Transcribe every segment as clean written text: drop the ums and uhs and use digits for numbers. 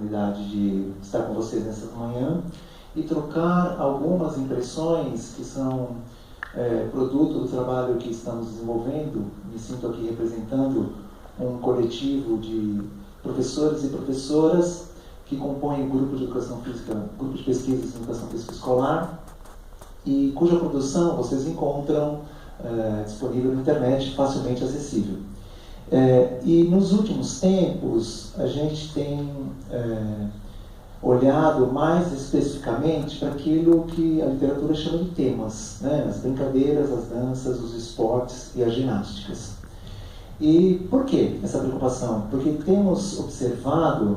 oportunidade de estar com vocês nessa manhã e trocar algumas impressões que são produto do trabalho que estamos desenvolvendo. Me sinto aqui representando um coletivo de professores e professoras que compõem o grupo de educação física, grupo de pesquisas em educação física escolar, e cuja produção vocês encontram disponível na internet, facilmente acessível. E nos últimos tempos a gente tem olhado mais especificamente para aquilo que a literatura chama de temas, né? As brincadeiras, as danças, os esportes e as ginásticas. E por que essa preocupação? Porque temos observado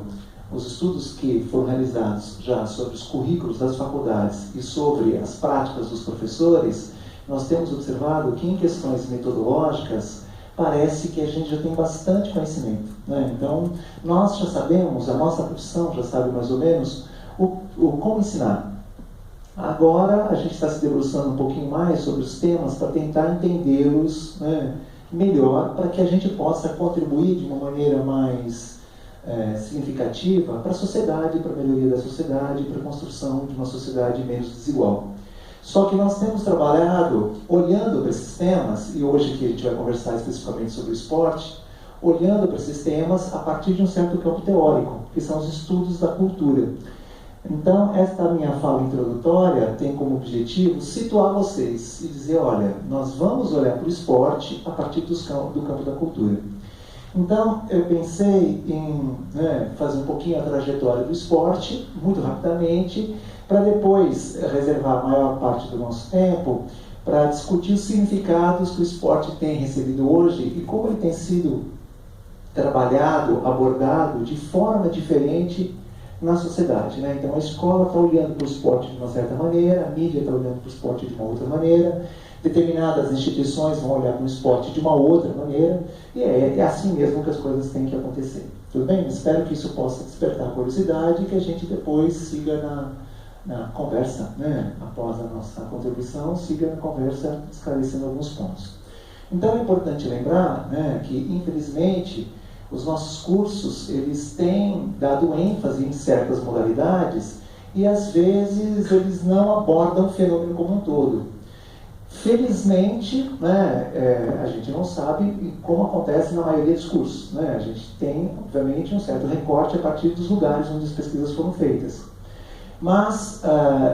os estudos que foram realizados já sobre os currículos das faculdades e sobre as práticas dos professores. Nós temos observado que em questões metodológicas parece que a gente já tem bastante conhecimento, né? Então, nós já sabemos, a nossa profissão já sabe mais ou menos como ensinar. Agora, a gente está se debruçando um pouquinho mais sobre os temas para tentar entendê-los, né, melhor, para que a gente possa contribuir de uma maneira mais significativa para a sociedade, para a melhoria da sociedade, para a construção de uma sociedade menos desigual. Só que nós temos trabalhado olhando para esses temas, e hoje que a gente vai conversar especificamente sobre o esporte, olhando para esses temas a partir de um certo campo teórico, que são os estudos da cultura. Então, esta minha fala introdutória tem como objetivo situar vocês e dizer, olha, nós vamos olhar para o esporte a partir do campo da cultura. Então, eu pensei em fazer um pouquinho a trajetória do esporte, muito rapidamente, para depois reservar a maior parte do nosso tempo para discutir os significados que o esporte tem recebido hoje e como ele tem sido trabalhado, abordado de forma diferente na sociedade, né? Então, a escola está olhando para o esporte de uma certa maneira, a mídia está olhando para o esporte de uma outra maneira, determinadas instituições vão olhar para o esporte de uma outra maneira, e é assim mesmo que as coisas têm que acontecer. Tudo bem? Espero que isso possa despertar curiosidade e que a gente depois siga na conversa, né? Após a nossa contribuição, siga na conversa esclarecendo alguns pontos. Então, é importante lembrar, né, que, infelizmente, os nossos cursos eles têm dado ênfase em certas modalidades e, às vezes, eles não abordam o fenômeno como um todo. Felizmente, né, a gente não sabe como acontece na maioria dos cursos, né? A gente tem, obviamente, um certo recorte a partir dos lugares onde as pesquisas foram feitas. Mas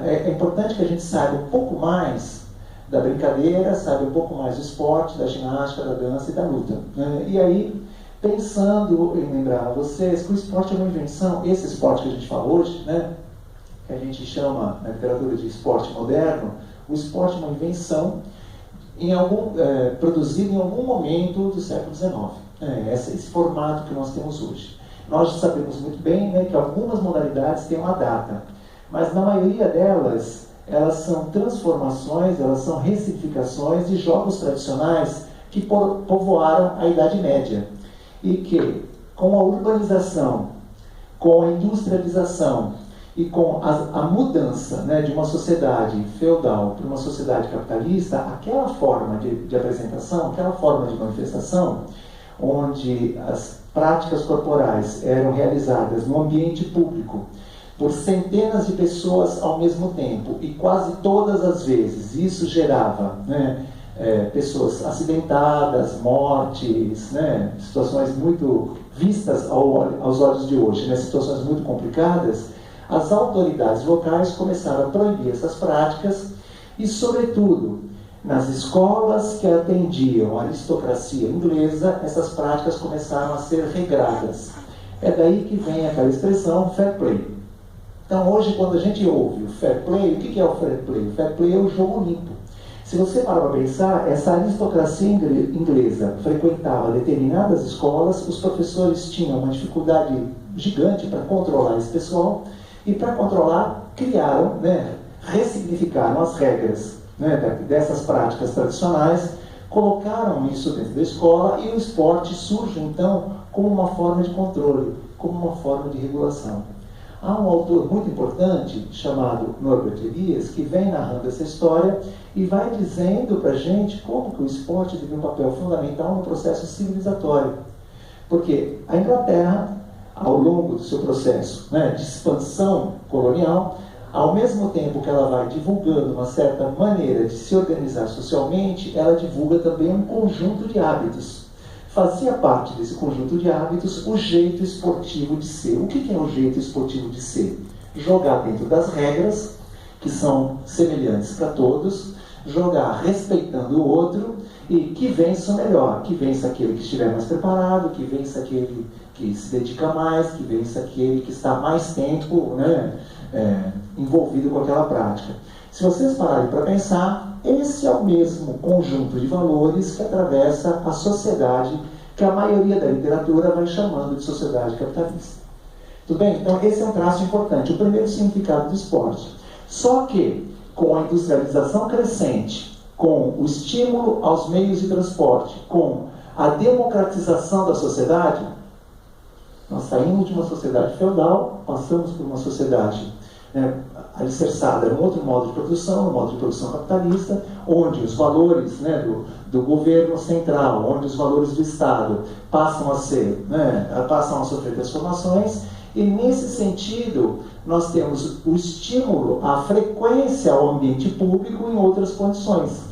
é importante que a gente saiba um pouco mais da brincadeira, saiba um pouco mais do esporte, da ginástica, da dança e da luta, né? E aí, pensando em lembrar a vocês que o esporte é uma invenção, esse esporte que a gente fala hoje, né, que a gente chama na literatura de esporte moderno, o esporte é uma invenção produzida em algum momento do século XIX. Esse formato que nós temos hoje. Nós já sabemos muito bem, né, que algumas modalidades têm uma data, mas na maioria delas, elas são transformações, elas são ressignificações de jogos tradicionais que povoaram a Idade Média. E que, com a urbanização, com a industrialização e com a mudança, né, de uma sociedade feudal para uma sociedade capitalista, aquela forma de apresentação, aquela forma de manifestação, onde as práticas corporais eram realizadas no ambiente público por centenas de pessoas ao mesmo tempo, e quase todas as vezes isso gerava, né, pessoas acidentadas, mortes, né, situações muito vistas aos olhos de hoje, né, situações muito complicadas. As autoridades locais começaram a proibir essas práticas e, sobretudo, nas escolas que atendiam a aristocracia inglesa, essas práticas começaram a ser regradas. É daí que vem aquela expressão fair play. Então, hoje, quando a gente ouve o fair play, o que é o fair play? O fair play é o jogo limpo. Se você parar para pensar, essa aristocracia inglesa frequentava determinadas escolas, os professores tinham uma dificuldade gigante para controlar esse pessoal, e para controlar, criaram, né, ressignificaram as regras, né, dessas práticas tradicionais, colocaram isso dentro da escola, e o esporte surge, então, como uma forma de controle, como uma forma de regulação. Há um autor muito importante, chamado Norbert Elias, que vem narrando essa história e vai dizendo para a gente como que o esporte teve um papel fundamental no processo civilizatório. Porque a Inglaterra ao longo do seu processo, né, de expansão colonial, ao mesmo tempo que ela vai divulgando uma certa maneira de se organizar socialmente, ela divulga também um conjunto de hábitos. Fazia parte desse conjunto de hábitos o jeito esportivo de ser. O que é o jeito esportivo de ser? Jogar dentro das regras, que são semelhantes para todos, jogar respeitando o outro, e que vença o melhor, que vença aquele que estiver mais preparado, que vença aquele que se dedica mais, que vença aquele que está mais tempo, né, envolvido com aquela prática. Se vocês pararem para pensar, esse é o mesmo conjunto de valores que atravessa a sociedade que a maioria da literatura vai chamando de sociedade capitalista. Tudo bem? Então esse é um traço importante, o primeiro significado do esporte. Só que, com a industrialização crescente, com o estímulo aos meios de transporte, com a democratização da sociedade, nós saímos de uma sociedade feudal, passamos por uma sociedade alicerçada em outro modo de produção, no modo de produção capitalista, onde os valores do governo central, onde os valores do Estado passam a sofrer transformações, e nesse sentido nós temos o estímulo à frequência ao ambiente público em outras condições.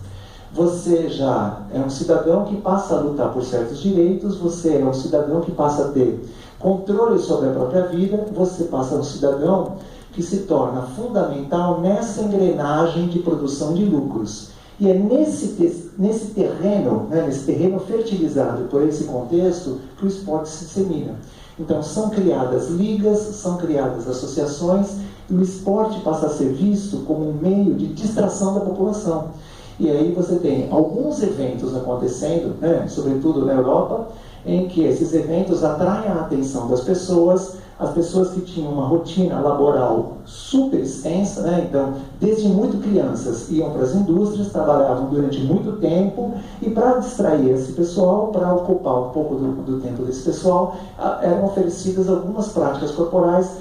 Você já é um cidadão que passa a lutar por certos direitos, você é um cidadão que passa a ter controle sobre a própria vida, você passa a um cidadão que se torna fundamental nessa engrenagem de produção de lucros. E é nesse terreno fertilizado por esse contexto que o esporte se dissemina. Então são criadas ligas, são criadas associações, e o esporte passa a ser visto como um meio de distração da população. E aí você tem alguns eventos acontecendo, sobretudo na Europa, em que esses eventos atraem a atenção das pessoas, as pessoas que tinham uma rotina laboral super extensa, então, desde muito crianças, iam para as indústrias, trabalhavam durante muito tempo, e para distrair esse pessoal, para ocupar um pouco do tempo desse pessoal, eram oferecidas algumas práticas corporais,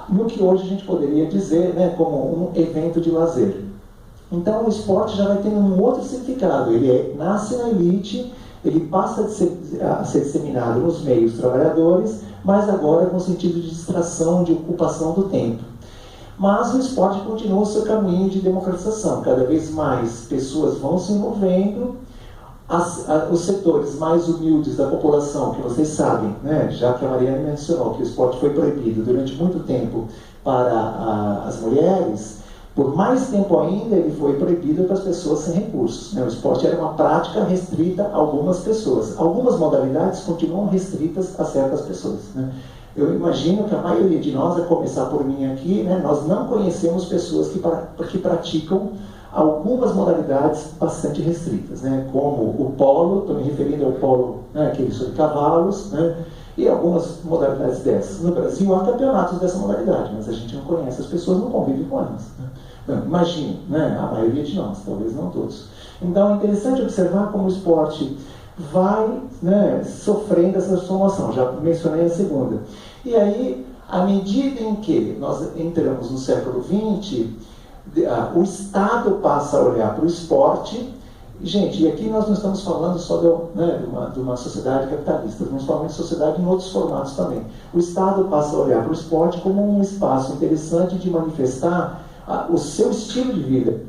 no que hoje a gente poderia dizer como um evento de lazer. Então, o esporte já vai tendo um outro significado. Ele nasce na elite, ele passa a ser disseminado nos meios trabalhadores, mas agora com sentido de distração, de ocupação do tempo. Mas o esporte continua o seu caminho de democratização. Cada vez mais pessoas vão se envolvendo, os setores mais humildes da população, que vocês sabem, já que a Mariana mencionou que o esporte foi proibido durante muito tempo para as mulheres, por mais tempo ainda ele foi proibido para as pessoas sem recursos. O esporte era uma prática restrita a algumas pessoas. Algumas modalidades continuam restritas a certas pessoas. Eu imagino que a maioria de nós, a começar por mim aqui, nós não conhecemos pessoas que praticam algumas modalidades bastante restritas, como o polo, estou me referindo ao polo, aquele sobre cavalos, e algumas modalidades dessas. No Brasil há campeonatos dessa modalidade, mas a gente não conhece, as pessoas não convivem com elas. Então, imagine, a maioria de nós, talvez não todos. Então é interessante observar como o esporte vai sofrendo essa transformação. Já mencionei a segunda. E aí, à medida em que nós entramos no século XX, o Estado passa a olhar para o esporte. Gente, e aqui nós não estamos falando só de uma sociedade capitalista, estamos falando de sociedade em outros formatos também. O Estado passa a olhar para o esporte como um espaço interessante de manifestar o seu estilo de vida,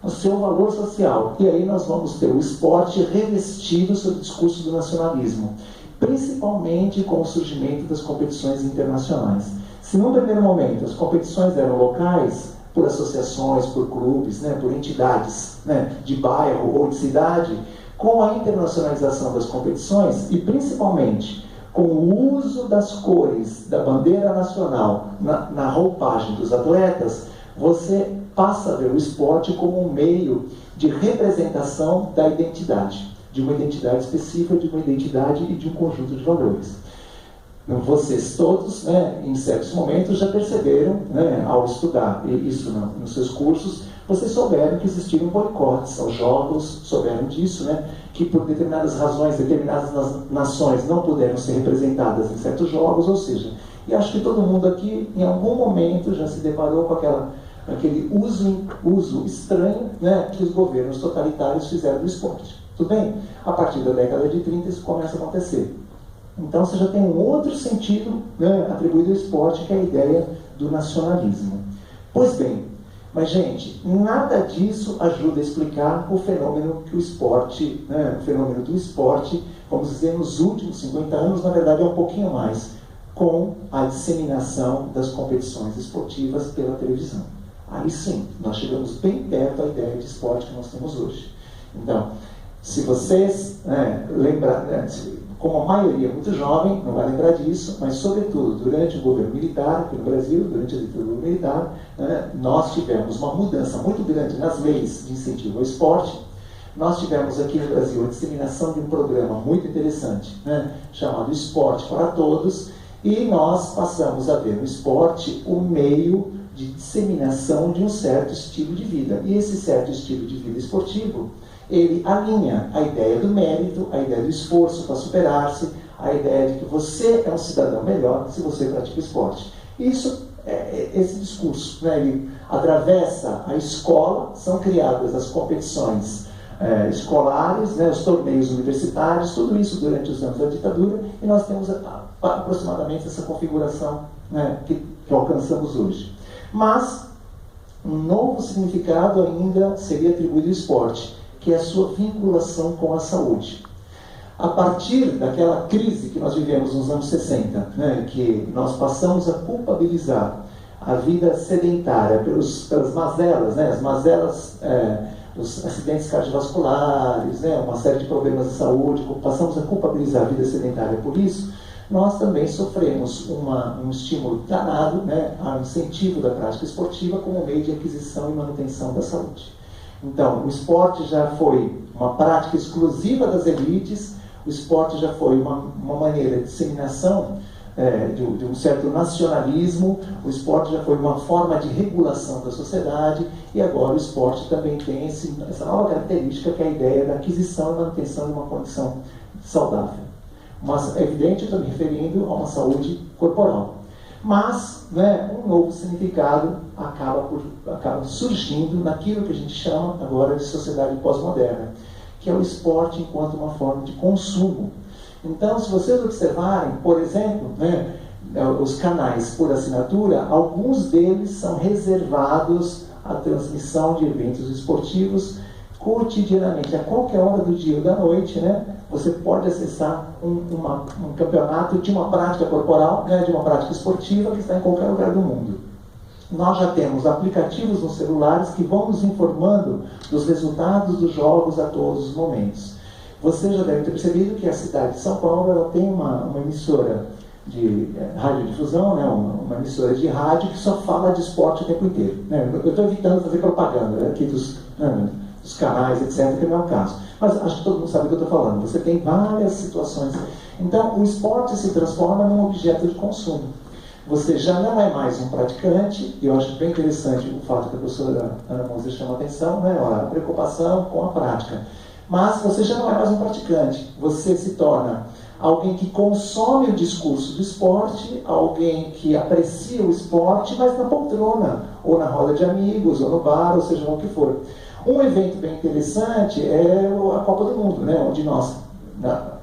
o seu valor social. E aí nós vamos ter o esporte revestido sob o discurso do nacionalismo, principalmente com o surgimento das competições internacionais. Se num primeiro momento as competições eram locais, por associações, por clubes, por entidades de bairro ou de cidade, com a internacionalização das competições e principalmente com o uso das cores da bandeira nacional na roupagem dos atletas, você passa a ver o esporte como um meio de representação da identidade, de uma identidade específica, de uma identidade e de um conjunto de valores. Vocês todos, em certos momentos, já perceberam, ao estudar isso nos seus cursos, vocês souberam que existiram boicotes aos jogos, souberam disso, que por determinadas razões, determinadas nações não puderam ser representadas em certos jogos, ou seja, e acho que todo mundo aqui, em algum momento, já se deparou com aquele uso estranho que os governos totalitários fizeram do esporte. Tudo bem? A partir da década de 30 isso começa a acontecer. Então você já tem um outro sentido, né, atribuído ao esporte, que é a ideia do nacionalismo. Pois bem, mas gente, nada disso ajuda a explicar o fenômeno que o esporte, né, o fenômeno do esporte, vamos dizer, nos últimos 50 anos, na verdade é um pouquinho mais, com a disseminação das competições esportivas pela televisão. Aí sim, nós chegamos bem perto da ideia de esporte que nós temos hoje. Então, se vocês lembrar, né, como a maioria é muito jovem, não vai lembrar disso, mas sobretudo durante o governo militar, aqui no Brasil, durante a ditadura militar, nós tivemos uma mudança muito grande nas leis de incentivo ao esporte. Nós tivemos aqui no Brasil a disseminação de um programa muito interessante, chamado Esporte para Todos, e nós passamos a ver no esporte o meio de disseminação de um certo estilo de vida. E esse certo estilo de vida esportivo, ele alinha a ideia do mérito, a ideia do esforço para superar-se, a ideia de que você é um cidadão melhor se você pratica esporte. Isso, esse discurso, ele atravessa a escola, são criadas as competições escolares, os torneios universitários, tudo isso durante os anos da ditadura, e nós temos aproximadamente essa configuração que alcançamos hoje. Mas um novo significado ainda seria atribuído ao esporte, que é a sua vinculação com a saúde. A partir daquela crise que nós vivemos nos anos 60, que nós passamos a culpabilizar a vida sedentária pelas mazelas, as mazelas, os acidentes cardiovasculares, uma série de problemas de saúde, passamos a culpabilizar a vida sedentária por isso, nós também sofremos um estímulo danado, ao incentivo da prática esportiva como meio de aquisição e manutenção da saúde. Então, o esporte já foi uma prática exclusiva das elites, o esporte já foi uma maneira de disseminação de um certo nacionalismo, o esporte já foi uma forma de regulação da sociedade, e agora o esporte também tem essa nova característica, que é a ideia da aquisição e manutenção de uma condição saudável. Mas é evidente, eu estou me referindo a uma saúde corporal. Mas um novo significado acaba surgindo naquilo que a gente chama agora de sociedade pós-moderna, que é o esporte enquanto uma forma de consumo. Então, se vocês observarem, por exemplo, os canais por assinatura, alguns deles são reservados à transmissão de eventos esportivos cotidianamente, a qualquer hora do dia ou da noite, você pode acessar um campeonato de uma prática corporal, de uma prática esportiva que está em qualquer lugar do mundo. Nós já temos aplicativos nos celulares que vão nos informando dos resultados dos jogos a todos os momentos. Você já deve ter percebido que a cidade de São Paulo ela tem uma emissora de radiodifusão, uma emissora de rádio que só fala de esporte o tempo inteiro. Eu estou evitando fazer propaganda aqui dos canais, etc., que não é o caso. Mas acho que todo mundo sabe o que eu estou falando. Você tem várias situações. Então, o esporte se transforma num objeto de consumo. Você já não é mais um praticante, e eu acho bem interessante o fato que a professora Ana Moser chama a atenção, a preocupação com a prática. Mas você já não é mais um praticante. Você se torna alguém que consome o discurso do esporte, alguém que aprecia o esporte, mas na poltrona, ou na roda de amigos, ou no bar, ou seja lá o que for. Um evento bem interessante é a Copa do Mundo, onde nós,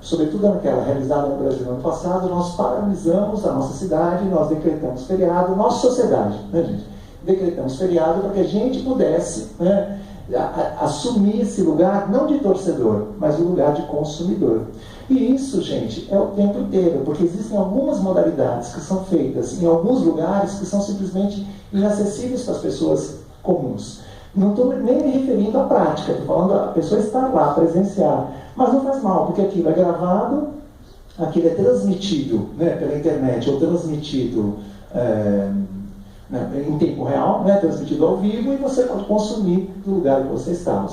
sobretudo naquela realizada no Brasil no ano passado, nós paralisamos a nossa cidade, nós decretamos feriado, nossa sociedade, gente? Decretamos feriado para que a gente pudesse assumir esse lugar, não de torcedor, mas o lugar de consumidor. E isso, gente, é o tempo inteiro, porque existem algumas modalidades que são feitas em alguns lugares que são simplesmente inacessíveis para as pessoas comuns. Não estou nem me referindo à prática, estou falando a pessoa estar lá, presenciar. Mas não faz mal, porque aquilo é gravado, aquilo é transmitido pela internet, ou transmitido em tempo real, transmitido ao vivo, e você pode consumir do lugar que você está.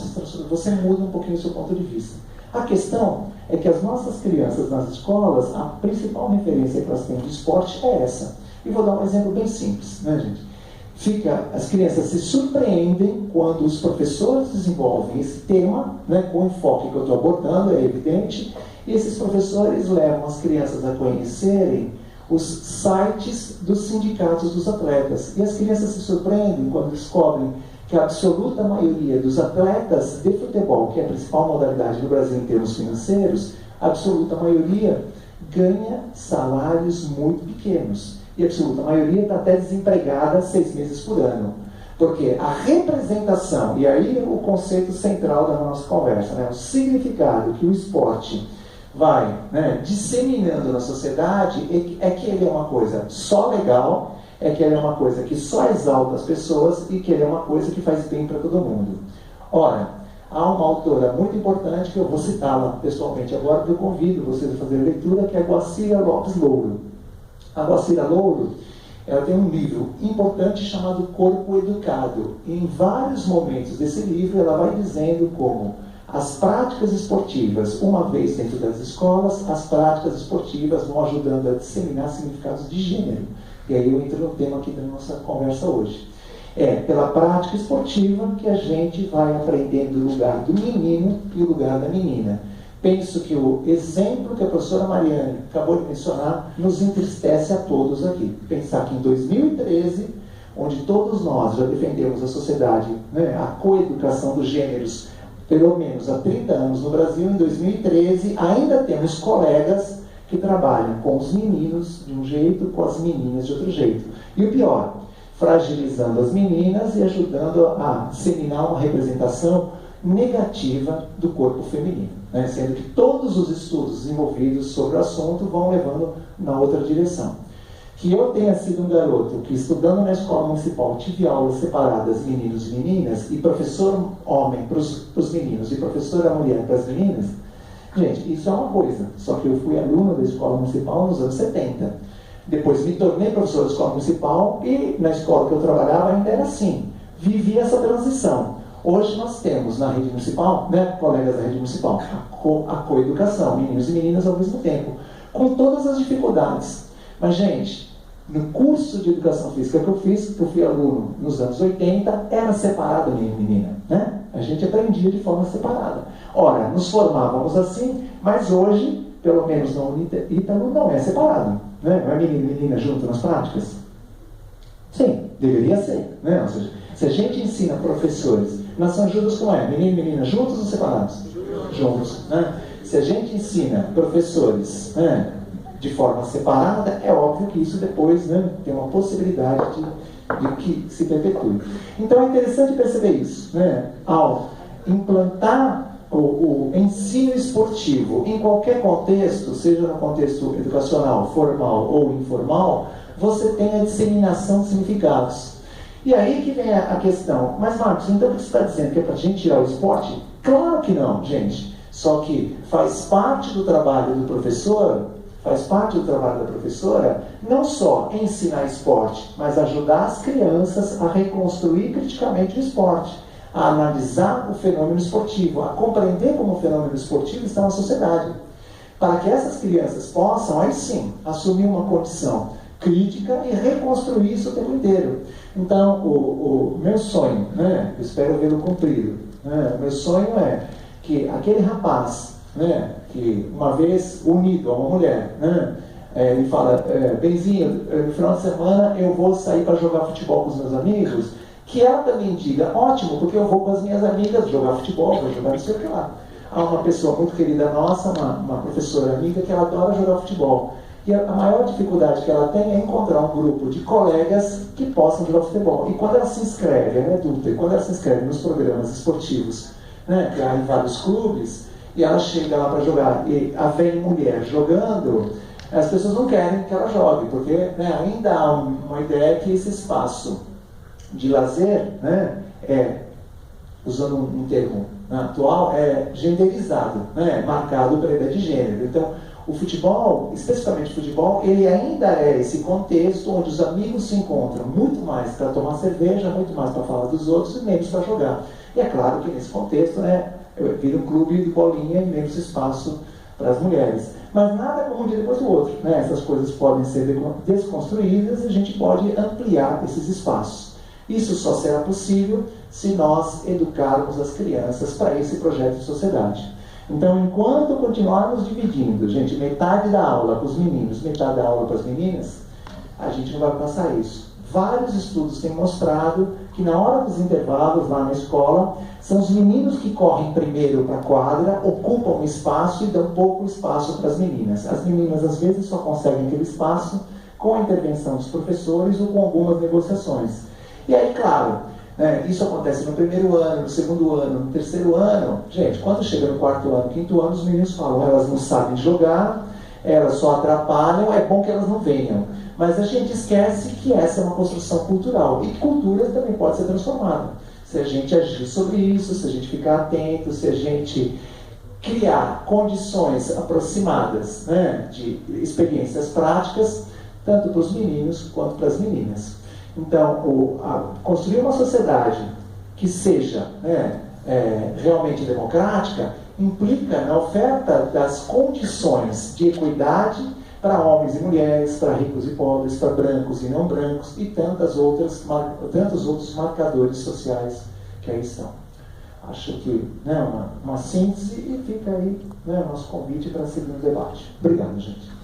Você muda um pouquinho o seu ponto de vista. A questão é que as nossas crianças nas escolas, a principal referência que elas têm de esporte é essa. E vou dar um exemplo bem simples, gente? As crianças se surpreendem quando os professores desenvolvem esse tema, com o enfoque que eu estou abordando, é evidente, e esses professores levam as crianças a conhecerem os sites dos sindicatos dos atletas. E as crianças se surpreendem quando descobrem que a absoluta maioria dos atletas de futebol, que é a principal modalidade do Brasil em termos financeiros, a absoluta maioria ganha salários muito pequenos. E a absoluta maioria está até desempregada 6 meses por ano. Porque a representação, e aí o conceito central da nossa conversa, né, o significado que o esporte vai, né, disseminando na sociedade é que ele é uma coisa só legal, é que ele é uma coisa que só exalta as pessoas e que ele é uma coisa que faz bem para todo mundo. Ora, há uma autora muito importante que eu vou citá-la pessoalmente agora, porque eu convido vocês a fazer a leitura, que é a Guacira Lopes Louro. A Guacira Louro, ela tem um livro importante chamado Corpo Educado. E em vários momentos desse livro ela vai dizendo como as práticas esportivas, uma vez dentro das escolas, as práticas esportivas vão ajudando a disseminar significados de gênero. E aí eu entro no tema aqui da nossa conversa hoje. É pela prática esportiva que a gente vai aprendendo o lugar do menino e o lugar da menina. Penso que o exemplo que a professora Mariane acabou de mencionar nos entristece a todos aqui. Pensar que em 2013, onde todos nós já defendemos a sociedade, né, a coeducação dos gêneros, pelo menos há 30 anos no Brasil, em 2013, ainda temos colegas que trabalham com os meninos de um jeito, com as meninas de outro jeito. E o pior, fragilizando as meninas e ajudando a disseminar uma representação negativa do corpo feminino, né? Sendo que todos os estudos desenvolvidos sobre o assunto vão levando na outra direção. Que eu tenha sido um garoto que, estudando na escola municipal, tive aulas separadas, meninos e meninas, e professor homem para os meninos e professora mulher para as meninas, gente, isso é uma coisa. Só que eu fui aluno da escola municipal nos anos 70. Depois me tornei professor da escola municipal e na escola que eu trabalhava ainda era assim. Vivi essa transição. Hoje nós temos na rede municipal, né, colegas da rede municipal, a coeducação, meninos e meninas ao mesmo tempo, com todas as dificuldades. Mas, gente, no curso de educação física que eu fiz, que eu fui aluno nos anos 80, era separado menino e menina, né? A gente aprendia de forma separada. Ora, nos formávamos assim, mas hoje, pelo menos na Unítalo, não é separado, né? Não é menino e menina junto nas práticas? Sim, deveria ser, né? Ou seja, se a gente ensina professores, na São Judas como é? Menino e menina juntos ou separados? Juntos, né? Se a gente ensina professores, né, de forma separada, é óbvio que isso depois, né, tem uma possibilidade de que se perpetue. Então é interessante perceber isso, né? Ao implantar o ensino esportivo em qualquer contexto, seja no contexto educacional, formal ou informal, você tem a disseminação de significados. E aí que vem a questão, mas Marcos, então o que você está dizendo? Que é para a gente tirar o esporte? Claro que não, gente. Só que faz parte do trabalho do professor, faz parte do trabalho da professora, não só ensinar esporte, mas ajudar as crianças a reconstruir criticamente o esporte, a analisar o fenômeno esportivo, a compreender como o fenômeno esportivo está na sociedade. Para que essas crianças possam, aí sim, assumir uma condição crítica e reconstruir isso o tempo inteiro. Então, o meu sonho, né, eu espero vê-lo cumprido, né, o meu sonho é que aquele rapaz, né, que uma vez unido a uma mulher, né, ele fala, Benzinho, no final de semana eu vou sair para jogar futebol com os meus amigos, que ela também diga, ótimo, porque eu vou com as minhas amigas jogar futebol, vou jogar não sei o que lá. Há uma pessoa muito querida nossa, uma professora amiga, que ela adora jogar futebol. E a maior dificuldade que ela tem é encontrar um grupo de colegas que possam jogar futebol. E quando ela se inscreve, ela é adulta, e quando ela se inscreve nos programas esportivos, né, que há em vários clubes, e ela chega lá para jogar, e vem mulher jogando, as pessoas não querem que ela jogue, porque, né, ainda há uma ideia que esse espaço de lazer, né, usando um termo atual, é genderizado, né, marcado pela ideia de gênero. Então, o futebol, especificamente o futebol, ele ainda é esse contexto onde os amigos se encontram muito mais para tomar cerveja, muito mais para falar dos outros e menos para jogar. E é claro que nesse contexto, né, vira um clube de bolinha e menos espaço para as mulheres. Mas nada como um dia depois do outro, né? Essas coisas podem ser desconstruídas e a gente pode ampliar esses espaços. Isso só será possível se nós educarmos as crianças para esse projeto de sociedade. Então, enquanto continuarmos dividindo, metade da aula para os meninos, metade da aula para as meninas, a gente não vai passar isso. vários estudos têm mostrado que na hora dos intervalos lá na escola, são os meninos que correm primeiro para a quadra, ocupam o espaço e dão pouco espaço para as meninas. As meninas às vezes só conseguem aquele espaço com a intervenção dos professores ou com algumas negociações. E aí, claro, isso acontece no primeiro ano, no segundo ano, no terceiro ano. Gente, quando chega no quarto ano, quinto ano, os meninos falam, elas não sabem jogar, elas só atrapalham, é bom que elas não venham. Mas a gente esquece que essa é uma construção cultural. E cultura também pode ser transformada. Se a gente agir sobre isso, se a gente ficar atento, se a gente criar condições aproximadas, né, de experiências práticas, tanto para os meninos quanto para as meninas. Então, construir uma sociedade que seja, né, realmente democrática implica na oferta das condições de equidade para homens e mulheres, para ricos e pobres, para brancos e não brancos e tantos outros marcadores sociais que aí estão. Acho que, né, uma síntese, e fica aí, né, o nosso convite para seguir o debate. Obrigado, gente.